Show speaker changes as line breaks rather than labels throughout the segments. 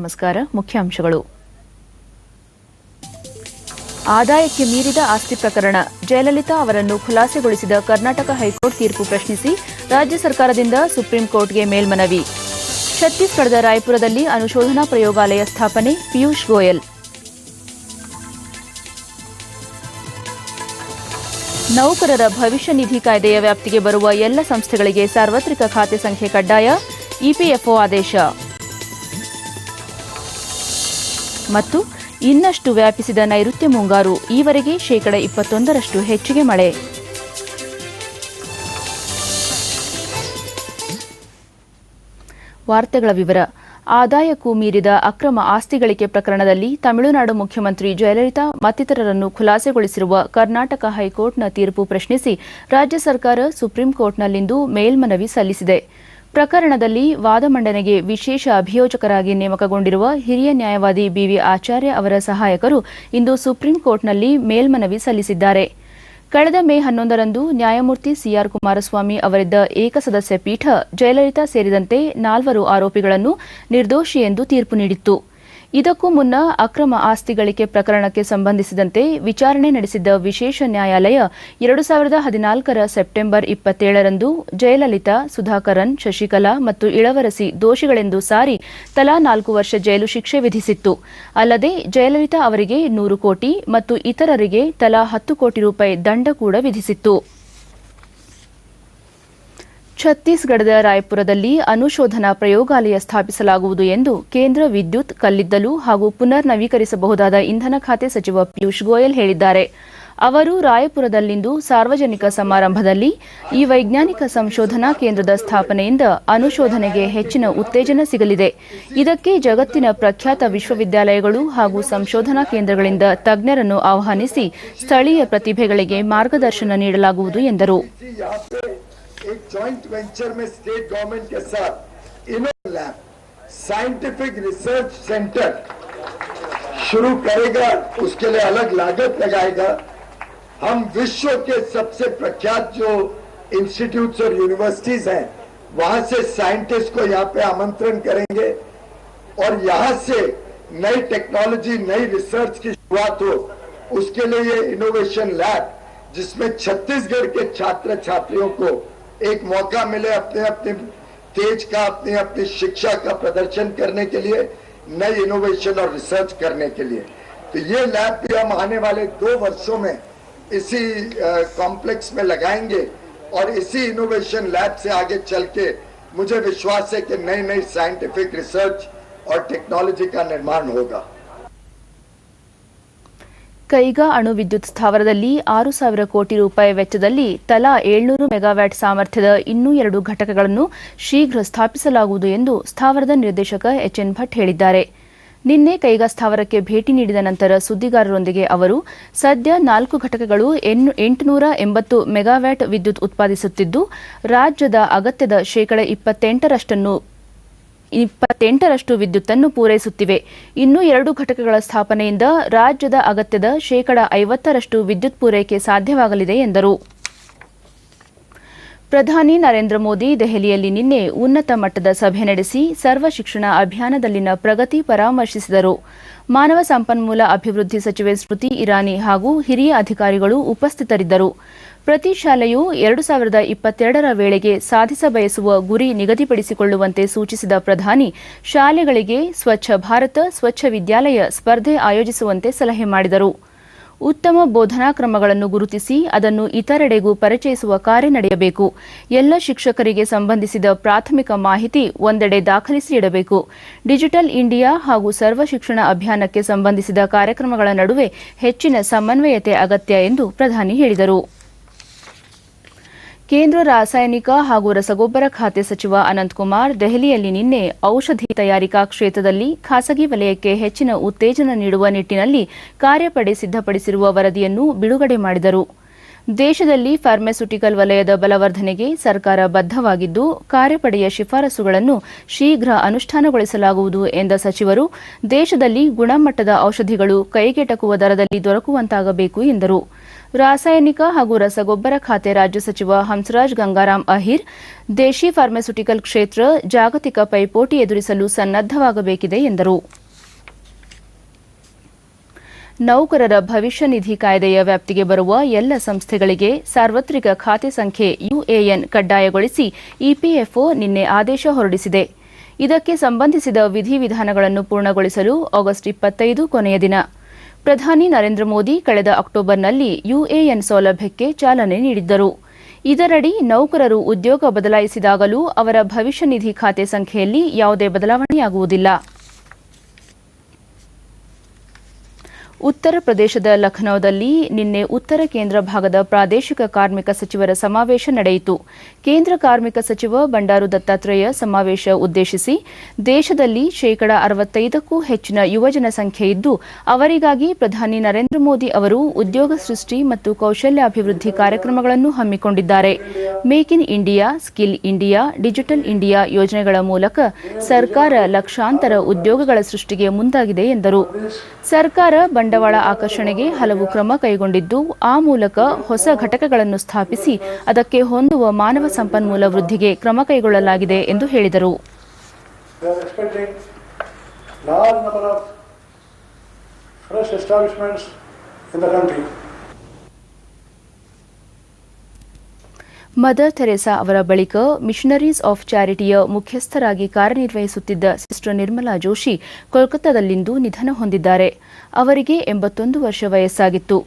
ನಮಸ್ಕಾರ. ಮುಖ್ಯಾಂಶಗಳು. ಆದಾಯಕ್ಕೆ ಮೀರಿದ ಆಸ್ತಿ ಪ್ರಕರಣ, ಜಯಲಲಿತಾ ಅವರನ್ನು ಖುಲಾಸೆಗೊಳಿಸಿದ ಕರ್ನಾಟಕ ಹೈಕೋರ್ಟ್ ತೀರ್ಪು ಪ್ರಶ್ನಿಸಿ ರಾಜ್ಯ ಸರ್ಕಾರದಿಂದ ಸುಪ್ರೀಂ ಕೋರ್ಟ್ಗೆ ಮೇಲ್ಮನವಿ. ಛತ್ತೀಸ್ಗಢದ ರಾಯಪುರದಲ್ಲಿ ಅನುಶೋಧನಾ ಪ್ರಯೋಗಾಲಯ ಸ್ಥಾಪನೆ, ಪಿಯೂಷ್ ಗೋಯಲ್. ನೌಕರರ ಭವಿಷ್ಯ ನಿಧಿ ಕಾಯ್ದೆಯ ವ್ಯಾಪ್ತಿಗೆ ಬರುವ ಎಲ್ಲ ಸಂಸ್ಥೆಗಳಿಗೆ ಸಾರ್ವತ್ರಿಕ ಖಾತೆ ಸಂಖ್ಯೆ ಕಡ್ಡಾಯ, ಇಪಿಎಫ್ಒ ಆದೇಶ. ಮತ್ತು ಇನ್ನಷ್ಟು ವ್ಯಾಪಿಸಿದ ನೈಋತ್ಯ ಮುಂಗಾರು, ಈವರೆಗೆ 21% ಹೆಚ್ಚಿಗೆ ಮಳೆ. ವಾರ್ತೆಗಳ ವಿವರ. ಆದಾಯಕ್ಕೂ ಮೀರಿದ ಅಕ್ರಮ ಆಸ್ತಿ ಗಳಿಕೆ ಪ್ರಕರಣದಲ್ಲಿ ತಮಿಳುನಾಡು ಮುಖ್ಯಮಂತ್ರಿ ಜಯಲಲಿತಾ ಮತ್ತಿತರರನ್ನು ಖುಲಾಸೆಗೊಳಿಸಿರುವ ಕರ್ನಾಟಕ ಹೈಕೋರ್ಟ್ನ ತೀರ್ಪು ಪ್ರಶ್ನಿಸಿ ರಾಜ್ಯ ಸರ್ಕಾರ ಸುಪ್ರೀಂ ಕೋರ್ಟ್ನಲ್ಲಿಂದು ಮೇಲ್ಮನವಿ ಸಲ್ಲಿಸಿದೆ. ಪ್ರಕರಣದಲ್ಲಿ ವಾದ ಮಂಡನೆಗೆ ವಿಶೇಷ ಅಭಿಯೋಜಕರಾಗಿ ನೇಮಕಗೊಂಡಿರುವ ಹಿರಿಯ ನ್ಯಾಯವಾದಿ ಬಿವಿ ಆಚಾರ್ಯ ಅವರ ಸಹಾಯಕರು ಇಂದು ಸುಪ್ರೀಂ ಕೋರ್ಟ್ನಲ್ಲಿ ಮೇಲ್ಮನವಿ ಸಲ್ಲಿಸಿದ್ದಾರೆ. ಕಳೆದ ಮೇ 11ರಂದು ನ್ಯಾಯಮೂರ್ತಿ ಸಿಆರ್ ಕುಮಾರಸ್ವಾಮಿ ಅವರಿದ್ದ ಏಕಸದಸ್ಯ ಪೀಠ ಜಯಲಲಿತಾ ಸೇರಿದಂತೆ 4 ಆರೋಪಿಗಳನ್ನು ನಿರ್ದೋಷಿ ಎಂದು ತೀರ್ಪು ನೀಡಿತ್ತು. ಇದಕ್ಕೂ ಮುನ್ನ ಅಕ್ರಮ ಆಸ್ತಿ ಗಳಿಕೆ ಪ್ರಕರಣಕ್ಕೆ ಸಂಬಂಧಿಸಿದಂತೆ ವಿಚಾರಣೆ ನಡೆಸಿದ್ದ ವಿಶೇಷ ನ್ಯಾಯಾಲಯ 2014ರ ಸೆಪ್ಟೆಂಬರ್ 27ರಂದು ಜಯಲಲಿತಾ, ಸುಧಾಕರನ್, ಶಶಿಕಲಾ ಮತ್ತು ಇಳವರಸಿ ದೋಷಿಗಳೆಂದು ಸಾರಿ ತಲಾ 4 ವರ್ಷ ಜೈಲು ಶಿಕ್ಷೆ ವಿಧಿಸಿತ್ತು. ಅಲ್ಲದೆ ಜಯಲಲಿತಾ ಅವರಿಗೆ 100 ಕೋಟಿ ಮತ್ತು ಇತರರಿಗೆ ತಲಾ 10 ಕೋಟಿ ರೂಪಾಯಿ ದಂಡ ಕೂಡ ವಿಧಿಸಿತ್ತು. ಛತ್ತೀಸ್ಗಢದ ರಾಯಪುರದಲ್ಲಿ ಅನುಶೋಧನಾ ಪ್ರಯೋಗಾಲಯ ಸ್ಥಾಪಿಸಲಾಗುವುದು ಎಂದು ಕೇಂದ್ರ ವಿದ್ಯುತ್, ಕಲ್ಲಿದ್ದಲು ಹಾಗೂ ಪುನರ್ ನವೀಕರಿಸಬಹುದಾದ ಇಂಧನ ಖಾತೆ ಸಚಿವ ಪಿಯೂಷ್ ಗೋಯಲ್ ಹೇಳಿದ್ದಾರೆ. ಅವರು ರಾಯಪುರದಲ್ಲಿಂದು ಸಾರ್ವಜನಿಕ ಸಮಾರಂಭದಲ್ಲಿ ಈ ವೈಜ್ಞಾನಿಕ ಸಂಶೋಧನಾ ಕೇಂದ್ರದ ಸ್ಥಾಪನೆಯಿಂದ ಅನುಶೋಧನೆಗೆ ಹೆಚ್ಚಿನ ಉತ್ತೇಜನ ಸಿಗಲಿದೆ. ಇದಕ್ಕೆ ಜಗತ್ತಿನ ಪ್ರಖ್ಯಾತ ವಿಶ್ವವಿದ್ಯಾಲಯಗಳು ಹಾಗೂ ಸಂಶೋಧನಾ ಕೇಂದ್ರಗಳಿಂದ ತಜ್ಞರನ್ನು ಆಹ್ವಾನಿಸಿ ಸ್ಥಳೀಯ ಪ್ರತಿಭೆಗಳಿಗೆ ಮಾರ್ಗದರ್ಶನ ನೀಡಲಾಗುವುದು ಎಂದರು.
एक जॉइंट वेंचर में स्टेट गवर्नमेंट के साथ innovation lab scientific research centre शुरू करेगा. उसके लिए अलग लागत लगाएगा. हम विश्व के सबसे प्रख्यात जो इंस्टीट्यूट्स और यूनिवर्सिटीज हैं वहां से साइंटिस्ट को यहाँ पे आमंत्रण करेंगे और यहाँ से नई टेक्नोलॉजी, नई रिसर्च की शुरुआत हो. उसके लिए ये इनोवेशन लैब जिसमें छत्तीसगढ़ के छात्र छात्रियों को एक मौका मिले अपने अपने तेज का, अपनी अपनी शिक्षा का प्रदर्शन करने के लिए, नई इनोवेशन और रिसर्च करने के लिए. तो ये लैब भी हम आने वाले 2 वर्षों में इसी कॉम्प्लेक्स में लगाएंगे और इसी इनोवेशन लैब से आगे चल के मुझे विश्वास है कि नई नई साइंटिफिक रिसर्च और टेक्नोलॉजी का निर्माण होगा.
ಕೈಗಾ ಅಣು ವಿದ್ಯುತ್ ಸ್ಥಾವರದಲ್ಲಿ 6,000 ಕೋಟಿ ರೂಪಾಯಿ ವೆಚ್ಚದಲ್ಲಿ ತಲಾ 700 ಮೆಗಾವ್ಯಾಟ್ ಸಾಮರ್ಥ್ಯದ ಇನ್ನೂ 2 ಘಟಕಗಳನ್ನು ಶೀಘ್ರ ಸ್ಥಾಪಿಸಲಾಗುವುದು ಎಂದು ಸ್ಥಾವರದ ನಿರ್ದೇಶಕ ಎಚ್ಎನ್ ಭಟ್ ಹೇಳಿದ್ದಾರೆ. ನಿನ್ನೆ ಕೈಗಾ ಸ್ಥಾವರಕ್ಕೆ ಭೇಟಿ ನೀಡಿದ ನಂತರ ಸುದ್ದಿಗಾರರೊಂದಿಗೆ ಅವರು, ಸದ್ಯ 4 ಘಟಕಗಳು 880 ಮೆಗಾವ್ಯಾಟ್ ವಿದ್ಯುತ್ ಉತ್ಪಾದಿಸುತ್ತಿದ್ದು, ರಾಜ್ಯದ ಅಗತ್ಯದ 28% ವಿದ್ಯುತ್ತನ್ನು ಪೂರೈಸುತ್ತಿವೆ. ಇನ್ನು 2 ಘಟಕಗಳ ಸ್ಥಾಪನೆಯಿಂದ ರಾಜ್ಯದ ಅಗತ್ಯದ 50% ವಿದ್ಯುತ್ ಪೂರೈಕೆ ಸಾಧ್ಯವಾಗಲಿದೆ ಎಂದರು. ಪ್ರಧಾನಿ ನರೇಂದ್ರ ಮೋದಿ ದೆಹಲಿಯಲ್ಲಿ ನಿನ್ನೆ ಉನ್ನತ ಮಟ್ಟದ ಸಭೆ ನಡೆಸಿ ಸರ್ವ ಶಿಕ್ಷಣ ಅಭಿಯಾನದಲ್ಲಿನ ಪ್ರಗತಿ ಪರಾಮರ್ಶಿಸಿದರು. ಮಾನವ ಸಂಪನ್ಮೂಲ ಅಭಿವೃದ್ಧಿ ಸಚಿವೆ ಸ್ಮೃತಿ ಇರಾನಿ ಹಾಗೂ ಹಿರಿಯ ಅಧಿಕಾರಿಗಳು ಉಪಸ್ಥಿತರಿದ್ದರು. ಪ್ರತಿ ಶಾಲೆಯು 2022ರ ವೇಳೆಗೆ ಸಾಧಿಸಬಯಸುವ ಗುರಿ ನಿಗದಿಪಡಿಸಿಕೊಳ್ಳುವಂತೆ ಸೂಚಿಸಿದ ಪ್ರಧಾನಿ, ಶಾಲೆಗಳಿಗೆ ಸ್ವಚ್ಛ ಭಾರತ, ಸ್ವಚ್ಛ ವಿದ್ಯಾಲಯ ಸ್ಪರ್ಧೆ ಆಯೋಜಿಸುವಂತೆ ಸಲಹೆ ಮಾಡಿದರು. ಉತ್ತಮ ಬೋಧನಾ ಕ್ರಮಗಳನ್ನು ಗುರುತಿಸಿ ಅದನ್ನು ಇತರೆಡೆಗೂ ಪರಿಚಯಿಸುವ ಕಾರ್ಯ ನಡೆಯಬೇಕು. ಎಲ್ಲ ಶಿಕ್ಷಕರಿಗೆ ಸಂಬಂಧಿಸಿದ ಪ್ರಾಥಮಿಕ ಮಾಹಿತಿ ಒಂದೆಡೆ ದಾಖಲಿಸಿ ಇಡಬೇಕು. ಡಿಜಿಟಲ್ ಇಂಡಿಯಾ ಹಾಗೂ ಸರ್ವ ಶಿಕ್ಷಣ ಅಭಿಯಾನಕ್ಕೆ ಸಂಬಂಧಿಸಿದ ಕಾರ್ಯಕ್ರಮಗಳ ನಡುವೆ ಹೆಚ್ಚಿನ ಸಮನ್ವಯತೆ ಅಗತ್ಯ ಎಂದು ಪ್ರಧಾನಿ ಹೇಳಿದರು. ಕೇಂದ್ರ ರಾಸಾಯನಿಕ ಹಾಗೂ ರಸಗೊಬ್ಬರ ಖಾತೆ ಸಚಿವ ಅನಂತಕುಮಾರ್ ದೆಹಲಿಯಲ್ಲಿ ನಿನ್ನೆ ಔಷಧಿ ತಯಾರಿಕಾ ಕ್ಷೇತ್ರದಲ್ಲಿ ಖಾಸಗಿ ವಲಯಕ್ಕೆ ಹೆಚ್ಚಿನ ಉತ್ತೇಜನ ನೀಡುವ ನಿಟ್ಟಿನಲ್ಲಿ ಕಾರ್ಯಪಡೆ ಸಿದ್ಧಪಡಿಸಿರುವ ವರದಿಯನ್ನು ಬಿಡುಗಡೆ ಮಾಡಿದರು. ದೇಶದಲ್ಲಿ ಫಾರ್ಮಾಸ್ಯೂಟಿಕಲ್ ವಲಯದ ಬಲವರ್ಧನೆಗೆ ಸರ್ಕಾರ ಬದ್ಧವಾಗಿದ್ದು ಕಾರ್ಯಪಡೆಯ ಶಿಫಾರಸುಗಳನ್ನು ಶೀಘ್ರ ಅನುಷ್ಠಾನಗೊಳಿಸಲಾಗುವುದು ಎಂದ ಸಚಿವರು ದೇಶದಲ್ಲಿ ಗುಣಮಟ್ಟದ ಔಷಧಿಗಳು ಕೈಗೆಟಕುವ ದರದಲ್ಲಿ ದೊರಕುವಂತಾಗಬೇಕು ಎಂದರು. ರಾಸಾಯನಿಕ ಹಾಗೂ ರಸಗೊಬ್ಬರ ಖಾತೆ ರಾಜ್ಯ ಸಚಿವ ಹಂಸರಾಜ್ ಗಂಗಾರಾಮ್ ಅಹಿರ್ ದೇಶಿ ಫಾರ್ಮಾಸ್ಯೂಟಿಕಲ್ ಕ್ಷೇತ್ರ ಜಾಗತಿಕ ಪೈಪೋಟಿ ಎದುರಿಸಲು ಸನ್ನದ್ದವಾಗಬೇಕಿದೆ ಎಂದರು. ನೌಕರರ ಭವಿಷ್ಯ ನಿಧಿ ಕಾಯ್ದೆಯ ವ್ಯಾಪ್ತಿಗೆ ಬರುವ ಎಲ್ಲ ಸಂಸ್ಥೆಗಳಿಗೆ ಸಾರ್ವತ್ರಿಕ ಖಾತೆ ಸಂಖ್ಯೆ ಯುಎಎನ್ ಕಡ್ಡಾಯಗೊಳಿಸಿ ಇಪಿಎಫ್ಒ ನಿನ್ನೆ ಆದೇಶ ಹೊರಡಿಸಿದೆ. ಇದಕ್ಕೆ ಸಂಬಂಧಿಸಿದ ವಿಧಿವಿಧಾನಗಳನ್ನು ಪೂರ್ಣಗೊಳಿಸಲು ಆಗಸ್ಟ್ 25 ಕೊನೆಯ ದಿನ. ಪ್ರಧಾನಿ ನರೇಂದ್ರ ಮೋದಿ ಕಳೆದ ಅಕ್ಟೋಬರ್ನಲ್ಲಿ ಯುಎಎನ್ ಸೌಲಭ್ಯಕ್ಕೆ ಚಾಲನೆ ನೀಡಿದ್ದರು. ಇದರಡಿ ನೌಕರರು ಉದ್ಯೋಗ ಬದಲಾಯಿಸಿದಾಗಲೂ ಅವರ ಭವಿಷ್ಯ ನಿಧಿ ಖಾತೆ ಸಂಖ್ಯೆಯಲ್ಲಿ ಯಾವುದೇ ಬದಲಾವಣೆಯಾಗುವುದಿಲ್ಲ. ಉತ್ತರ ಪ್ರದೇಶದ ಲಖನೌದಲ್ಲಿ ನಿನ್ನೆ ಉತ್ತರ ಕೇಂದ್ರ ಭಾಗದ ಪ್ರಾದೇಶಿಕ ಕಾರ್ಮಿಕ ಸಚಿವರ ಸಮಾವೇಶ ನಡೆಯಿತು. ಕೇಂದ್ರ ಕಾರ್ಮಿಕ ಸಚಿವ ಬಂಡಾರು ದತ್ತಾತ್ರೇಯ ಸಮಾವೇಶ ಉದ್ದೇಶಿಸಿ ದೇಶದಲ್ಲಿ 65%ಕ್ಕೂ ಹೆಚ್ಚಿನ ಯುವಜನ ಸಂಖ್ಯೆ ಇದ್ದು ಅವರಿಗಾಗಿ ಪ್ರಧಾನಿ ನರೇಂದ್ರ ಮೋದಿ ಅವರು ಉದ್ಯೋಗ ಸೃಷ್ಟಿ ಮತ್ತು ಕೌಶಲ್ಯಾಭಿವೃದ್ಧಿ ಕಾರ್ಯಕ್ರಮಗಳನ್ನು ಹಮ್ಮಿಕೊಂಡಿದ್ದಾರೆ. Make in India, skill India, digital India ಯೋಜನೆಗಳ ಮೂಲಕ ಸರ್ಕಾರ ಲಕ್ಷಾಂತರ ಉದ್ಯೋಗಗಳ ಸೃಷ್ಟಿಗೆ ಮುಂದಾಗಿದೆ ಎಂದರು. ಸರ್ಕಾರ ಬಂಡವಾಳ ಆಕರ್ಷಣೆಗೆ ಹಲವು ಕ್ರಮ ಕೈಗೊಂಡಿದ್ದು ಆ ಮೂಲಕ ಹೊಸ ಘಟಕಗಳನ್ನು ಸ್ಥಾಪಿಸಿ ಅದಕ್ಕೆ ಹೊಂದುವ ಮಾನವ ಸಂಪನ್ಮೂಲ ವೃದ್ಧಿಗೆ ಕ್ರಮ ಕೈಗೊಳ್ಳಲಾಗಿದೆ ಎಂದು ಹೇಳಿದರು. ಮದರ್ ಥೆರೇಸಾ ಅವರ ಬಳಿಕ ಮಿಷನರೀಸ್ ಆಫ್ ಚಾರಿಟಿಯ ಮುಖ್ಯಸ್ಥರಾಗಿ ಕಾರ್ಯನಿರ್ವಹಿಸುತ್ತಿದ್ದ ಸಿಸ್ಟರ್ ನಿರ್ಮಲಾ ಜೋಶಿ ಕೋಲ್ಕತ್ತಾದಲ್ಲಿಂದು ನಿಧನ ಹೊಂದಿದ್ದಾರೆ. ಅವರಿಗೆ 81 ವರ್ಷ ವಯಸ್ಸಾಗಿತ್ತು.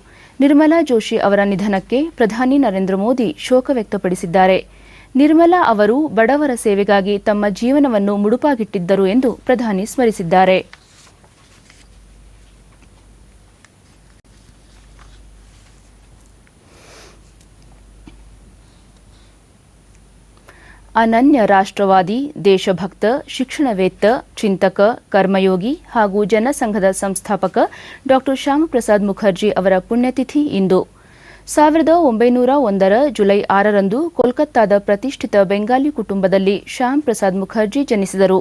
ನಿರ್ಮಲಾ ಜೋಶಿ ಅವರ ನಿಧನಕ್ಕೆ ಪ್ರಧಾನಿ ನರೇಂದ್ರ ಮೋದಿ ಶೋಕ ವ್ಯಕ್ತಪಡಿಸಿದ್ದಾರೆ. ನಿರ್ಮಲಾ ಅವರು ಬಡವರ ಸೇವೆಗಾಗಿ ತಮ್ಮ ಜೀವನವನ್ನು ಮುಡುಪಾಗಿಟ್ಟಿದ್ದರು ಎಂದು ಪ್ರಧಾನಿ ಸ್ಮರಿಸಿದ್ದಾರೆ. ಅನನ್ಯ ರಾಷ್ಟ್ರವಾದಿ, ದೇಶಭಕ್ತ, ಶಿಕ್ಷಣವೇತ್ತ, ಚಿಂತಕ, ಕರ್ಮಯೋಗಿ ಹಾಗೂ ಜನಸಂಘದ ಸಂಸ್ಥಾಪಕ ಡಾ ಶ್ಯಾಮಪ್ರಸಾದ್ ಮುಖರ್ಜಿ ಅವರ ಪುಣ್ಯತಿಥಿ ಇಂದು. 1901 ಜುಲೈ 6ರಂದು ಕೋಲ್ಕತ್ತಾದ ಪ್ರತಿಷ್ಠಿತ ಬೆಂಗಾಲಿ ಕುಟುಂಬದಲ್ಲಿ ಶ್ಯಾಮ್ ಪ್ರಸಾದ್ ಮುಖರ್ಜಿ ಜನಿಸಿದರು.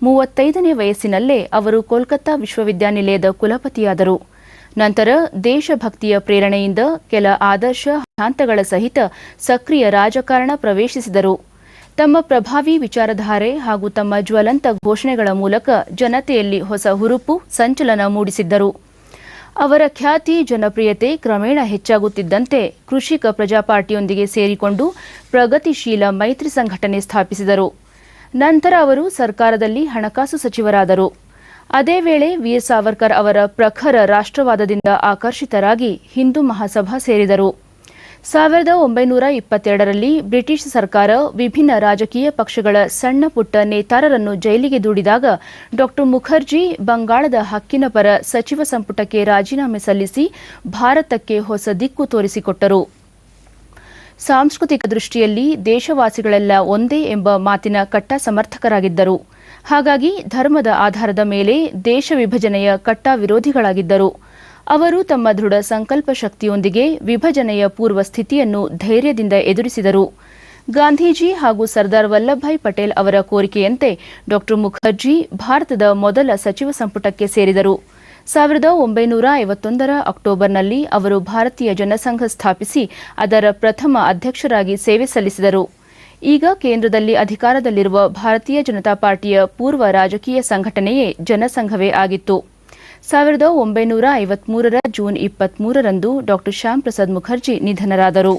35ನೇ ವಯಸ್ಸಿನಲ್ಲೇ ಅವರು ಕೋಲ್ಕತ್ತಾ ವಿಶ್ವವಿದ್ಯಾನಿಲಯದ ಕುಲಪತಿಯಾದರು. ನಂತರ ದೇಶಭಕ್ತಿಯ ಪ್ರೇರಣೆಯಿಂದ ಕೆಲ ಆದರ್ಶ ಸಿದ್ಧಾಂತಗಳ ಸಹಿತ ಸಕ್ರಿಯ ರಾಜಕಾರಣ ಪ್ರವೇಶಿಸಿದರು. ತಮ್ಮ ಪ್ರಭಾವಿ ವಿಚಾರಧಾರೆ ಹಾಗೂ ತಮ್ಮ ಜ್ವಲಂತ ಘೋಷಣೆಗಳ ಮೂಲಕ ಜನತೆಯಲ್ಲಿ ಹೊಸ ಹುರುಪು, ಸಂಚಲನ ಮೂಡಿಸಿದ್ದರು. ಅವರ ಖ್ಯಾತಿ, ಜನಪ್ರಿಯತೆ ಕ್ರಮೇಣ ಹೆಚ್ಚಾಗುತ್ತಿದ್ದಂತೆ ಕೃಷಿಕ ಪ್ರಜಾ ಪಾರ್ಟಿಯೊಂದಿಗೆ ಸೇರಿಕೊಂಡು ಪ್ರಗತಿಶೀಲ ಮೈತ್ರಿ ಸಂಘಟನೆ ಸ್ಥಾಪಿಸಿದರು. ನಂತರ ಅವರು ಸರ್ಕಾರದಲ್ಲಿ ಹಣಕಾಸು ಸಚಿವರಾದರು. ಅದೇ ವೇಳೆ ವೀರ್ ಸಾವರ್ಕರ್ ಅವರ ಪ್ರಖರ ರಾಷ್ಟ್ರವಾದದಿಂದ ಆಕರ್ಷಿತರಾಗಿ ಹಿಂದೂ ಮಹಾಸಭಾ ಸೇರಿದರು. 1922ರಲ್ಲಿ ಬ್ರಿಟಿಷ್ ಸರ್ಕಾರ ವಿಭಿನ್ನ ರಾಜಕೀಯ ಪಕ್ಷಗಳ ಸಣ್ಣ ಪುಟ್ಟ ನೇತಾರರನ್ನು ಜೈಲಿಗೆ ದೂಡಿದಾಗ ಡಾ ಮುಖರ್ಜಿ ಬಂಗಾಳದ ಹಕ್ಕಿನ ಪರ ಸಚಿವ ಸಂಪುಟಕ್ಕೆ ರಾಜೀನಾಮೆ ಸಲ್ಲಿಸಿ ಭಾರತಕ್ಕೆ ಹೊಸ ದಿಕ್ಕು ತೋರಿಸಿಕೊಟ್ಟರು. ಸಾಂಸ್ಕೃತಿಕ ದೃಷ್ಟಿಯಲ್ಲಿ ದೇಶವಾಸಿಗಳೆಲ್ಲ ಒಂದೇ ಎಂಬ ಮಾತಿನ ಕಟ್ಟ ಸಮರ್ಥಕರಾಗಿದ್ದರು. ಹಾಗಾಗಿ ಧರ್ಮದ ಆಧಾರದ ಮೇಲೆ ದೇಶ ವಿಭಜನೆಯ ಕಟ್ಟ ವಿರೋಧಿಗಳಾಗಿದ್ದರು. ಅವರು ತಮ್ಮ ದೃಢ ಸಂಕಲ್ಪ ಶಕ್ತಿಯೊಂದಿಗೆ ವಿಭಜನೆಯ ಪೂರ್ವ ಸ್ಥಿತಿಯನ್ನು ಧೈರ್ಯದಿಂದ ಎದುರಿಸಿದರು. ಗಾಂಧೀಜಿ ಹಾಗೂ ಸರ್ದಾರ್ ವಲ್ಲಭಭಾಯ್ ಪಟೇಲ್ ಅವರ ಕೋರಿಕೆಯಂತೆ ಡಾ ಮುಖರ್ಜಿ ಭಾರತದ ಮೊದಲ ಸಚಿವ ಸಂಪುಟಕ್ಕೆ ಸೇರಿದರು. 1951ರ ಅಕ್ಟೋಬರ್ನಲ್ಲಿ ಅವರು ಭಾರತೀಯ ಜನಸಂಘ ಸ್ಥಾಪಿಸಿ ಅದರ ಪ್ರಥಮ ಅಧ್ಯಕ್ಷರಾಗಿ ಸೇವೆ ಸಲ್ಲಿಸಿದರು. ಈಗ ಕೇಂದ್ರದಲ್ಲಿ ಅಧಿಕಾರದಲ್ಲಿರುವ ಭಾರತೀಯ ಜನತಾ ಪಾರ್ಟಿಯ ಪೂರ್ವ ರಾಜಕೀಯ ಸಂಘಟನೆಯೇ ಜನಸಂಘವೇ ಆಗಿತ್ತು. 1953ರ ಜೂನ್ 23ರಂದು ಡಾ ಶ್ಯಾಮ್ ಪ್ರಸಾದ್ ಮುಖರ್ಜಿ ನಿಧನರಾದರು.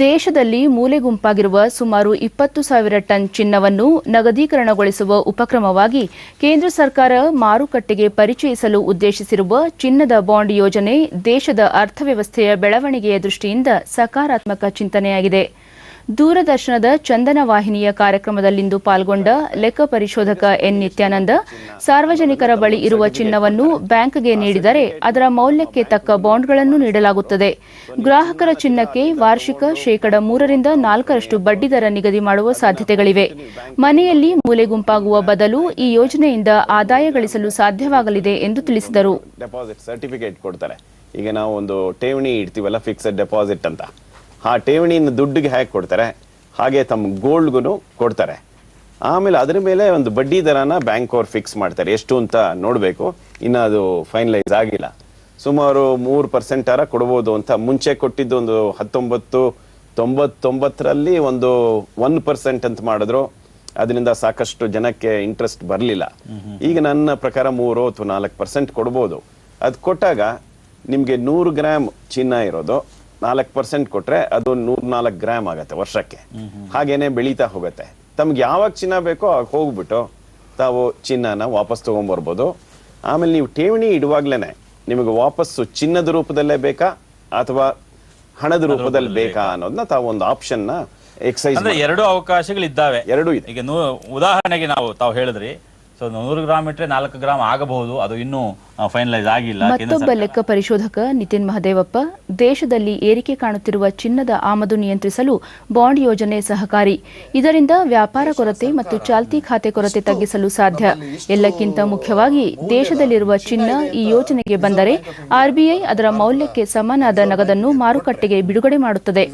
ದೇಶದಲ್ಲಿ ಮೂಲೆಗುಂಪಾಗಿರುವ ಸುಮಾರು 20,000 ಟನ್ ಚಿನ್ನವನ್ನು ನಗದೀಕರಣಗೊಳಿಸುವ ಉಪಕ್ರಮವಾಗಿ ಕೇಂದ್ರ ಸರ್ಕಾರ ಮಾರುಕಟ್ಟೆಗೆ ಪರಿಚಯಿಸಲು ಉದ್ದೇಶಿಸಿರುವ ಚಿನ್ನದ ಬಾಂಡ್ ಯೋಜನೆ ದೇಶದ ಅರ್ಥವ್ಯವಸ್ಥೆಯ ಬೆಳವಣಿಗೆಯ ದೃಷ್ಟಿಯಿಂದ ಸಕಾರಾತ್ಮಕ ಚಿಂತನೆಯಾಗಿದೆ. ದೂರದರ್ಶನದ ಚಂದನ ವಾಹಿನಿಯ ಕಾರ್ಯಕ್ರಮದಲ್ಲಿಂದು ಪಾಲ್ಗೊಂಡ ಲೆಕ್ಕ ಪರಿಶೋಧಕ ಎನ್ ನಿತ್ಯಾನಂದ, ಸಾರ್ವಜನಿಕರ ಬಳಿ ಇರುವ ಚಿನ್ನವನ್ನು ಬ್ಯಾಂಕ್ಗೆ ನೀಡಿದರೆ ಅದರ ಮೌಲ್ಯಕ್ಕೆ ತಕ್ಕ ಬಾಂಡ್ಗಳನ್ನು ನೀಡಲಾಗುತ್ತದೆ. ಗ್ರಾಹಕರ ಚಿನ್ನಕ್ಕೆ ವಾರ್ಷಿಕ 3ರಿಂದ 4ರಷ್ಟು ಬಡ್ಡಿದರ ನಿಗದಿ ಮಾಡುವ ಸಾಧ್ಯತೆಗಳಿವೆ. ಮನೆಯಲ್ಲಿ ಮೂಲೆಗುಂಪಾಗುವ ಬದಲು ಈ ಯೋಜನೆಯಿಂದ ಆದಾಯ ಗಳಿಸಲು ಸಾಧ್ಯವಾಗಲಿದೆ ಎಂದು ತಿಳಿಸಿದರು.
ಈಗ ನಾವು ಒಂದು ಠೇವಣಿ ಇಡ್ತೀವಲ್ಲ, ಫಿಕ್ಸೆಡ್ ಡೆಪಾಸಿಟ್ ಅಂತ, ಆ ಠೇವಣಿನ ದುಡ್ಡಿಗೆ ಹೇಗೆ ಕೊಡ್ತಾರೆ ಹಾಗೆ ತಮ್ಮ ಗೋಲ್ಡ್ಗೂ ಕೊಡ್ತಾರೆ. ಆಮೇಲೆ ಅದರ ಮೇಲೆ ಒಂದು ಬಡ್ಡಿ ದರನ ಬ್ಯಾಂಕ್ ಅವ್ರು ಫಿಕ್ಸ್ ಮಾಡ್ತಾರೆ, ಎಷ್ಟು ಅಂತ ನೋಡಬೇಕು, ಇನ್ನು ಅದು ಫೈನಲೈಸ್ ಆಗಿಲ್ಲ. ಸುಮಾರು 3% ಕೊಡ್ಬೋದು ಅಂತ ಮುಂಚೆ ಕೊಟ್ಟಿದ್ದು. ಒಂದು 1999ರಲ್ಲಿ ಒಂದು 1% ಅಂತ ಮಾಡಿದ್ರು, ಅದರಿಂದ ಸಾಕಷ್ಟು ಜನಕ್ಕೆ ಇಂಟ್ರೆಸ್ಟ್ ಬರಲಿಲ್ಲ. ಈಗ ನನ್ನ ಪ್ರಕಾರ 3 ಅಥವಾ 4% ಕೊಡ್ಬೋದು. ಅದು ಕೊಟ್ಟಾಗ ನಿಮಗೆ 100 ಗ್ರಾಮ್ ಚಿನ್ನ ಇರೋದು 4% ಕೊಟ್ರೆ ಅದು 104 ಗ್ರಾಮ್ ಆಗತ್ತೆ ವರ್ಷಕ್ಕೆ. ಹಾಗೇನೆ ಬೆಳೀತಾ ಹೋಗುತ್ತೆ. ತಮ್ಗೆ ಯಾವಾಗ ಚಿನ್ನ ಬೇಕೋ ಆಗ ಹೋಗ್ಬಿಟ್ಟು ತಾವು ಚಿನ್ನನ ವಾಪಸ್ ತಗೊಂಡ್ಬರ್ಬೋದು. ಆಮೇಲೆ ನೀವು ಠೇವಣಿ ಇಡುವಾಗ್ಲೇನೆ ನಿಮಗೆ ವಾಪಸ್ಸು ಚಿನ್ನದ ರೂಪದಲ್ಲೇ ಬೇಕಾ ಅಥವಾ ಹಣದ ರೂಪದಲ್ಲಿ ಬೇಕಾ ಅನ್ನೋದನ್ನ ತಾವು ಒಂದು ಆಪ್ಷನ್ ನ ಎಕ್ಸೈಸ್.
ಎರಡು ಅವಕಾಶಗಳಿದ್ದಾವೆ,
ಎರಡು ಇದೆ.
ಈಗ ಉದಾಹರಣೆಗೆ ತಾವು ಹೇಳಿದ್ರಿ, ಸೊ 100 ಗ್ರಾಮ್ ಇಟ್ಟರೆ 4 ಗ್ರಾಮ್ ಆಗಬಹುದು, ಅದು ಇನ್ನೂ ಫೈನಲೈಸ್ ಆಗಿಲ್ಲ.
ಮತ್ತೊಬ್ಬ ಲೆಕ್ಕ ಪರಿಶೋಧಕ ನಿತಿನ್ ಮಹದೇವಪ್ಪ, ದೇಶದಲ್ಲಿ ಏರಿಕೆ ಕಾಣುತ್ತಿರುವ ಚಿನ್ನದ ಆಮದು ನಿಯಂತ್ರಿಸಲು ಬಾಂಡ್ ಯೋಜನೆ ಸಹಕಾರಿ. ಇದರಿಂದ ವ್ಯಾಪಾರ ಕೊರತೆ ಮತ್ತು ಚಾಲ್ತಿ ಖಾತೆ ಕೊರತೆ ತಗ್ಗಿಸಲು ಸಾಧ್ಯ. ಎಲ್ಲಕ್ಕಿಂತ ಮುಖ್ಯವಾಗಿ ದೇಶದಲ್ಲಿರುವ ಚಿನ್ನ ಈ ಯೋಜನೆಗೆ ಬಂದರೆ ಆರ್ಬಿಐ ಅದರ ಮೌಲ್ಯಕ್ಕೆ ಸಮನಾದ ನಗದನ್ನು ಮಾರುಕಟ್ಟೆಗೆ ಬಿಡುಗಡೆ ಮಾಡುತ್ತದೆ.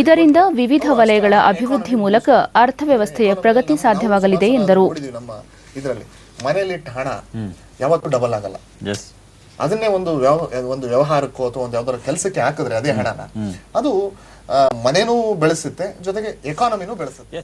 ಇದರಿಂದ ವಿವಿಧ ವಲಯಗಳ ಅಭಿವೃದ್ಧಿ ಮೂಲಕ ಅರ್ಥವ್ಯವಸ್ಥೆಯ ಪ್ರಗತಿ ಸಾಧ್ಯವಾಗಲಿದೆ ಎಂದರು.
ಇದರಲ್ಲಿ ಮನೆಯಲ್ಲಿಟ್ಟ ಹಣ ಯಾವತ್ತೂ ಡಬಲ್ ಆಗಲ್ಲ. ಅದನ್ನೇ ಒಂದು ವ್ಯವಹಾರಕ್ಕೋ ಅಥವಾ ಒಂದು ಯಾವ್ದಾರ ಕೆಲಸಕ್ಕೆ ಹಾಕಿದ್ರೆ ಅದೇ ಹಣನ ಅದು ಮನೇನೂ ಬೆಳೆಸುತ್ತೆ, ಜೊತೆಗೆ ಎಕಾನಮಿನೂ ಬೆಳೆಸುತ್ತೆ.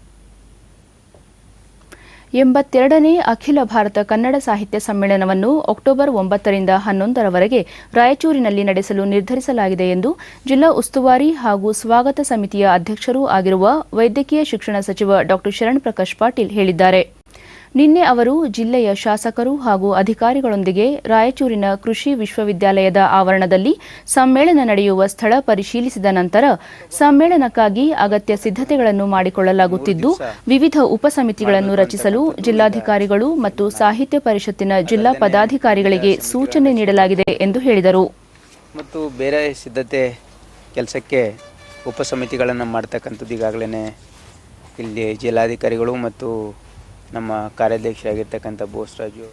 82ನೇ ಅಖಿಲ ಭಾರತ ಕನ್ನಡ ಸಾಹಿತ್ಯ ಸಮ್ಮೇಳನವನ್ನು ಅಕ್ಟೋಬರ್ 9ರಿಂದ 11ರವರೆಗೆ ರಾಯಚೂರಿನಲ್ಲಿ ನಡೆಸಲು ನಿರ್ಧರಿಸಲಾಗಿದೆ ಎಂದು ಜಿಲ್ಲಾ ಉಸ್ತುವಾರಿ ಹಾಗೂ ಸ್ವಾಗತ ಸಮಿತಿಯ ಅಧ್ಯಕ್ಷರೂ ಆಗಿರುವ ವೈದ್ಯಕೀಯ ಶಿಕ್ಷಣ ಸಚಿವ ಡಾ ಶರಣ್ ಪ್ರಕಾಶ್ ಪಾಟೀಲ್ ಹೇಳಿದ್ದಾರೆ. ನಿನ್ನೆ ಅವರು ಜಿಲ್ಲೆಯ ಶಾಸಕರು ಹಾಗೂ ಅಧಿಕಾರಿಗಳೊಂದಿಗೆ ರಾಯಚೂರಿನ ಕೃಷಿ ವಿಶ್ವವಿದ್ಯಾಲಯದ ಆವರಣದಲ್ಲಿ ಸಮ್ಮೇಳನ ನಡೆಯುವ ಸ್ಥಳ ಪರಿಶೀಲಿಸಿದ ನಂತರ ಸಮ್ಮೇಳನಕ್ಕಾಗಿ ಅಗತ್ಯ ಸಿದ್ಧತೆಗಳನ್ನು ಮಾಡಿಕೊಳ್ಳಲಾಗುತ್ತಿದ್ದು, ವಿವಿಧ ಉಪಸಮಿತಿಗಳನ್ನು ರಚಿಸಲು ಜಿಲ್ಲಾಧಿಕಾರಿಗಳು ಮತ್ತು ಸಾಹಿತ್ಯ ಪರಿಷತ್ತಿನ ಜಿಲ್ಲಾ ಪದಾಧಿಕಾರಿಗಳಿಗೆ ಸೂಚನೆ ನೀಡಲಾಗಿದೆ ಎಂದು ಹೇಳಿದರು.
ಮತ್ತು ಬೇರೆ ಸಿದ್ಧತೆ ಕೆಲಸಕ್ಕೆ ಉಪಸಮಿತಿಗಳನ್ನು ಮಾಡ್ತಕ್ಕಂಥದ್ದು ಈಗಾಗಲೇ ಇಲ್ಲಿ ಜಿಲ್ಲಾಧಿಕಾರಿಗಳು ಮತ್ತು ನಮ್ಮ ಕಾರ್ಯಾಧ್ಯಕ್ಷರಾಗಿರ್ತಕ್ಕಂಥ ಬೋಸ್ರಾಜು.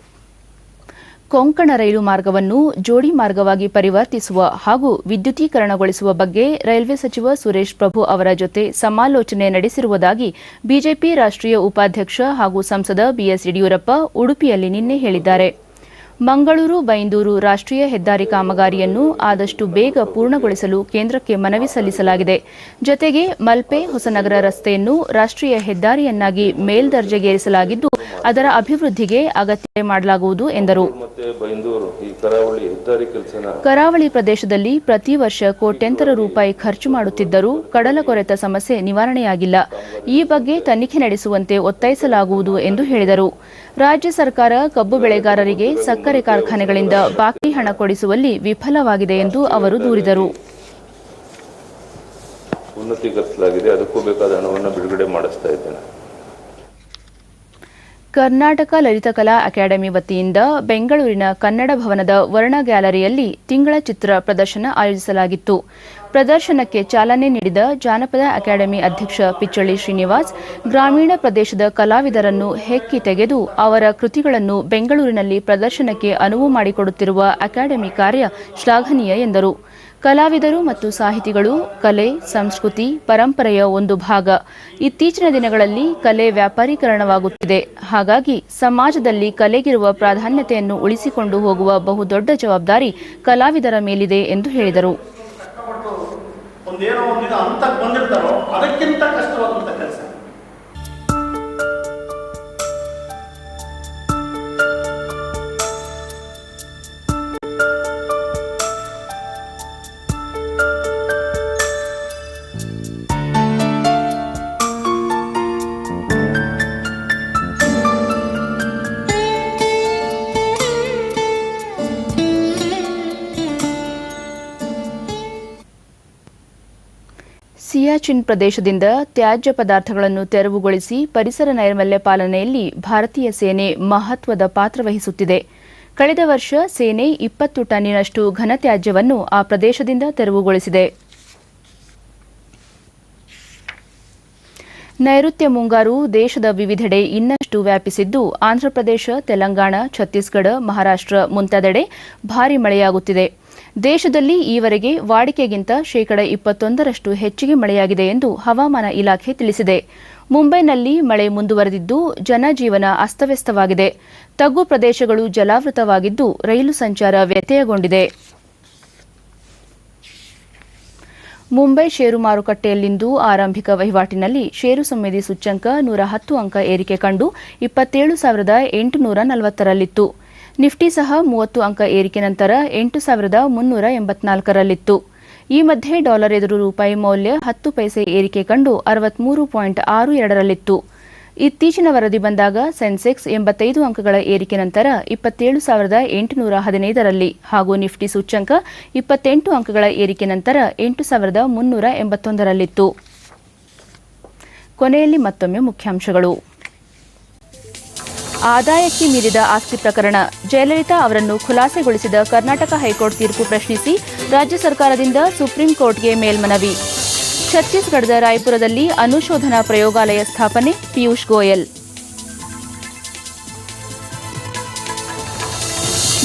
ಕೊಂಕಣ ರೈಲು ಮಾರ್ಗವನ್ನು ಜೋಡಿ ಮಾರ್ಗವಾಗಿ ಪರಿವರ್ತಿಸುವ ಹಾಗೂ ವಿದ್ಯುದೀಕರಣಗೊಳಿಸುವ ಬಗ್ಗೆ ರೈಲ್ವೆ ಸಚಿವ ಸುರೇಶ್ ಪ್ರಭು ಅವರ ಜೊತೆ ಸಮಾಲೋಚನೆ ನಡೆಸಿರುವುದಾಗಿ ಬಿಜೆಪಿ ರಾಷ್ಟ್ರೀಯ ಉಪಾಧ್ಯಕ್ಷ ಹಾಗೂ ಸಂಸದ ಬಿಎಸ್ ಯಡಿಯೂರಪ್ಪ ಉಡುಪಿಯಲ್ಲಿ ನಿನ್ನೆ ಹೇಳಿದ್ದಾರೆ. ಮಂಗಳೂರು ಬೈಂದೂರು ರಾಷ್ಟ್ರೀಯ ಹೆದ್ದಾರಿ ಕಾಮಗಾರಿಯನ್ನು ಆದಷ್ಟು ಬೇಗ ಪೂರ್ಣಗೊಳಿಸಲು ಕೇಂದ್ರಕ್ಕೆ ಮನವಿ ಸಲ್ಲಿಸಲಾಗಿದೆ. ಜೊತೆಗೆ ಮಲ್ಪೆ ಹೊಸನಗರ ರಸ್ತೆಯನ್ನು ರಾಷ್ಟ್ರೀಯ ಹೆದ್ದಾರಿಯನ್ನಾಗಿ ಮೇಲ್ದರ್ಜೆಗೇರಿಸಲಾಗಿದ್ದು, ಅದರ ಅಭಿವೃದ್ಧಿಗೆ ಅಗತ್ಯ ಮಾಡಲಾಗುವುದು ಎಂದರು. ಕರಾವಳಿ ಪ್ರದೇಶದಲ್ಲಿ ಪ್ರತಿ ವರ್ಷ ಕೋಟ್ಯಂತರ ರೂಪಾಯಿ ಖರ್ಚು ಮಾಡುತ್ತಿದ್ದರೂ ಕಡಲ ಕೊರೆತ ಸಮಸ್ಯೆ ನಿವಾರಣೆಯಾಗಿಲ್ಲ. ಈ ಬಗ್ಗೆ ತನಿಖೆ ನಡೆಸುವಂತೆ ಒತ್ತಾಯಿಸಲಾಗುವುದು ಎಂದು ಹೇಳಿದರು. ರಾಜ್ಯ ಸರ್ಕಾರ ಕಬ್ಬು ಬೆಳೆಗಾರರಿಗೆ ಸಕ್ಕರೆ ಕಾರ್ಖಾನೆಗಳಿಂದ ಬಾಕಿ ಹಣ ಕೊಡಿಸುವಲ್ಲಿ ವಿಫಲವಾಗಿದೆ ಎಂದು ಅವರು ದೂರಿದರು.
ಉನ್ನತೀಕರಿಸಲಾಗಿದೆ, ಅದಕ್ಕೂ ಬೇಕಾದ ಹಣವನ್ನು ಬಿಡುಗಡೆ ಮಾಡಿಸ್ತಾ ಇದ್ದೇನೆ.
ಕರ್ನಾಟಕ ಲಲಿತಕಲಾ ಅಕಾಡೆಮಿ ವತಿಯಿಂದ ಬೆಂಗಳೂರಿನ ಕನ್ನಡ ಭವನದ ವರ್ಣ ಗ್ಯಾಲರಿಯಲ್ಲಿ ತಿಂಗಳ ಚಿತ್ರ ಪ್ರದರ್ಶನ ಆಯೋಜಿಸಲಾಗಿತ್ತು. ಪ್ರದರ್ಶನಕ್ಕೆ ಚಾಲನೆ ನೀಡಿದ ಜಾನಪದ ಅಕಾಡೆಮಿ ಅಧ್ಯಕ್ಷ ಪಿಚ್ಚಳ್ಳಿ ಶ್ರೀನಿವಾಸ್, ಗ್ರಾಮೀಣ ಪ್ರದೇಶದ ಕಲಾವಿದರನ್ನು ಹೆಕ್ಕಿ ತೆಗೆದು ಅವರ ಕೃತಿಗಳನ್ನು ಬೆಂಗಳೂರಿನಲ್ಲಿ ಪ್ರದರ್ಶನಕ್ಕೆ ಅನುವು ಮಾಡಿಕೊಡುತ್ತಿರುವ ಅಕಾಡೆಮಿ ಕಾರ್ಯ ಶ್ಲಾಘನೀಯ ಎಂದರು. ಕಲಾವಿದರು ಮತ್ತು ಸಾಹಿತಿಗಳು ಕಲೆ, ಸಂಸ್ಕೃತಿ, ಪರಂಪರೆಯ ಒಂದು ಭಾಗ. ಇತ್ತೀಚಿನ ದಿನಗಳಲ್ಲಿ ಕಲೆ ವ್ಯಾಪಾರೀಕರಣವಾಗುತ್ತಿದೆ. ಹಾಗಾಗಿ ಸಮಾಜದಲ್ಲಿ ಕಲೆಗಿರುವ ಪ್ರಾಧಾನ್ಯತೆಯನ್ನು ಉಳಿಸಿಕೊಂಡು ಹೋಗುವ ಬಹುದೊಡ್ಡ ಜವಾಬ್ದಾರಿ ಕಲಾವಿದರ ಮೇಲಿದೆ ಎಂದು ಹೇಳಿದರು. ಸಿಯಾಚಿನ್ ಪ್ರದೇಶದಿಂದ ತ್ಯಾಜ್ಯ ಪದಾರ್ಥಗಳನ್ನು ತೆರವುಗೊಳಿಸಿ ಪರಿಸರ ನೈರ್ಮಲ್ಯ ಪಾಲನೆಯಲ್ಲಿ ಭಾರತೀಯ ಸೇನೆ ಮಹತ್ವದ ಪಾತ್ರ ವಹಿಸುತ್ತಿದೆ. ಕಳೆದ ವರ್ಷ ಸೇನೆ 20 ಟನ್ನಿನಷ್ಟು ಘನತ್ಯಾಜ್ಯವನ್ನು ಆ ಪ್ರದೇಶದಿಂದ ತೆರವುಗೊಳಿಸಿದೆ. ನೈಋತ್ಯ ಮುಂಗಾರು ದೇಶದ ವಿವಿಧೆಡೆ ಇನ್ನಷ್ಟು ವ್ಯಾಪಿಸಿದ್ದು ಆಂಧ್ರಪ್ರದೇಶ, ತೆಲಂಗಾಣ, ಛತ್ತೀಸ್ಗಢ, ಮಹಾರಾಷ್ಟ್ರ ಮುಂತಾದೆಡೆ ಭಾರೀ ಮಳೆಯಾಗುತ್ತಿದೆ. ದೇಶದಲ್ಲಿ ಈವರೆಗೆ ವಾಡಿಕೆಗಿಂತ ಶೇಕಡಾ 21ರಷ್ಟು ಹೆಚ್ಚಿಗೆ ಮಳೆಯಾಗಿದೆ ಎಂದು ಹವಾಮಾನ ಇಲಾಖೆ ತಿಳಿಸಿದೆ. ಮುಂಬೈನಲ್ಲಿ ಮಳೆ ಮುಂದುವರೆದಿದ್ದು ಜನಜೀವನ ಅಸ್ತವ್ಯಸ್ತವಾಗಿದೆ. ತಗ್ಗು ಪ್ರದೇಶಗಳು ಜಲಾವೃತವಾಗಿದ್ದು ರೈಲು ಸಂಚಾರ ವ್ಯತ್ಯಯಗೊಂಡಿದೆ. ಮುಂಬೈ ಷೇರು ಮಾರುಕಟ್ಟೆಯಲ್ಲಿಂದು ಆರಂಭಿಕ ವಹಿವಾಟಿನಲ್ಲಿ ಷೇರು ಸಂವೇದಿ ಸೂಚ್ಯಂಕ 110 ಅಂಕ ಏರಿಕೆ ಕಂಡು 27,840ರಲ್ಲಿತ್ತು. ನಿಫ್ಟಿ ಸಹ 30 ಅಂಕ ಏರಿಕೆ ನಂತರ 8,384ರಲ್ಲಿತ್ತು. ಈ ಮಧ್ಯೆ ಡಾಲರ್ ಎದುರು ರೂಪಾಯಿ ಮೌಲ್ಯ 10 ಪೈಸೆ ಏರಿಕೆ ಕಂಡು 63.62ರಲ್ಲಿತ್ತು. ಇತ್ತೀಚಿನ ವರದಿ ಬಂದಾಗ ಸೆನ್ಸೆಕ್ಸ್ 85 ಅಂಕಗಳ ಏರಿಕೆ ನಂತರ 27,815ರಲ್ಲಿ ಹಾಗೂ ನಿಫ್ಟಿ ಸೂಚ್ಯಂಕ 28 ಅಂಕಗಳ ಏರಿಕೆ ನಂತರ 8,381ರಲ್ಲಿತ್ತು. ಕೊನೆಯಲ್ಲಿ ಮತ್ತೊಮ್ಮೆ ಮುಖ್ಯಾಂಶಗಳು. ಆದಾಯಕ್ಕೆ ಮೀರಿದ ಆಸ್ತಿ ಪ್ರಕರಣ, ಜಯಲಲಿತಾ ಅವರನ್ನು ಖುಲಾಸೆಗೊಳಿಸಿದ ಕರ್ನಾಟಕ ಹೈಕೋರ್ಟ್ ತೀರ್ಪು ಪ್ರಶ್ನಿಸಿ ರಾಜ್ಯ ಸರ್ಕಾರದಿಂದ ಸುಪ್ರೀಂ ಕೋರ್ಟ್ಗೆ ಮೇಲ್ಮನವಿ. ಛತ್ತೀಸ್ಗಢದ ರಾಯಪುರದಲ್ಲಿ ಅನುಶೋಧನಾ ಪ್ರಯೋಗಾಲಯ ಸ್ಥಾಪನೆ, ಪಿಯೂಷ್ ಗೋಯಲ್.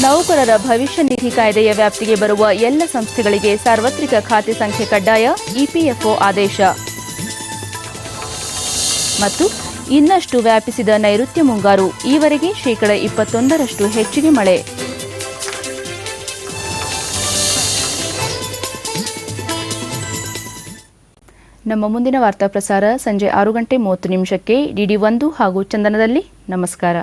ನೌಕರರ ಭವಿಷ್ಯ ನಿಧಿ ಕಾಯ್ದೆಯ ವ್ಯಾಪ್ತಿಗೆ ಬರುವ ಎಲ್ಲ ಸಂಸ್ಥೆಗಳಿಗೆ ಸಾರ್ವತ್ರಿಕ ಖಾತೆ ಸಂಖ್ಯೆ ಕಡ್ಡಾಯ, ಇಪಿಎಫ್ಒ ಆದೇಶ. ಮತ್ತು ಇನ್ನಷ್ಟು ವ್ಯಾಪಿಸಿದ ನೈಋತ್ಯ ಮುಂಗಾರು, ಈವರೆಗೆ ಶೇಕಡಾ 21ರಷ್ಟು ಹೆಚ್ಚಿಗೆ ಮಳೆ. ನಮ್ಮ ಮುಂದಿನ ವಾರ್ತಾ ಪ್ರಸಾರ ಸಂಜೆ 6:30 ಡಿಡಿ 1 ಹಾಗೂ ಚಂದನದಲ್ಲಿ. ನಮಸ್ಕಾರ.